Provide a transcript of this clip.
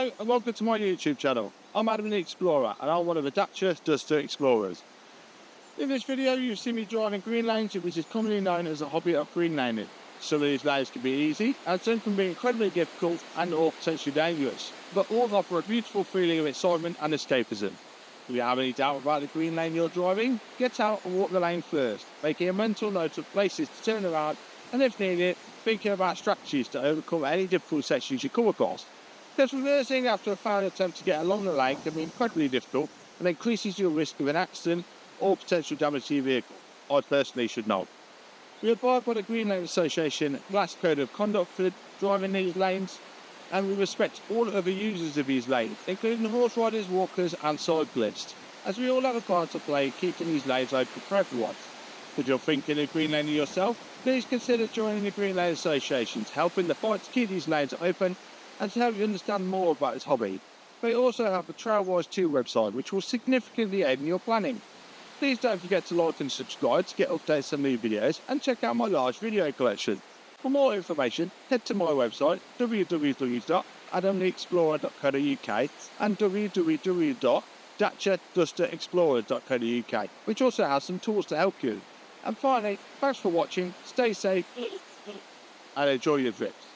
Hello and welcome to my YouTube channel. I'm Adam the Explorer and I'm one of the Dacia Duster Explorers. In this video you'll see me driving green lanes, which is commonly known as a hobby of green laning. Some of these lanes can be easy and some can be incredibly difficult and or potentially dangerous, but all offer a beautiful feeling of excitement and escapism. If you have any doubt about the green lane you're driving, get out and walk the lane first, making a mental note of places to turn around and if needed, thinking about strategies to overcome any difficult sections you come across. Because reversing after a failed attempt to get along the lane can be incredibly difficult and increases your risk of an accident or potential damage to your vehicle. I personally should know. We abide by the Green Lane Association Glass Code of Conduct for driving these lanes, and we respect all other users of these lanes, including horse riders, walkers and cyclists, as we all have a part to play keeping these lanes open for everyone. If you're thinking of green laning yourself, please consider joining the Green Lane Association to help in the fight to keep these lanes open and to help you understand more about this hobby. We also have the Trailwise 2 website, which will significantly aid in your planning. Please don't forget to like and subscribe to get updates on new videos and check out my large video collection. For more information, head to my website www.adamtheexplorer.co.uk and www.daciadusterexplorer.co.uk, which also has some tools to help you. And finally, thanks for watching, stay safe and enjoy your trips.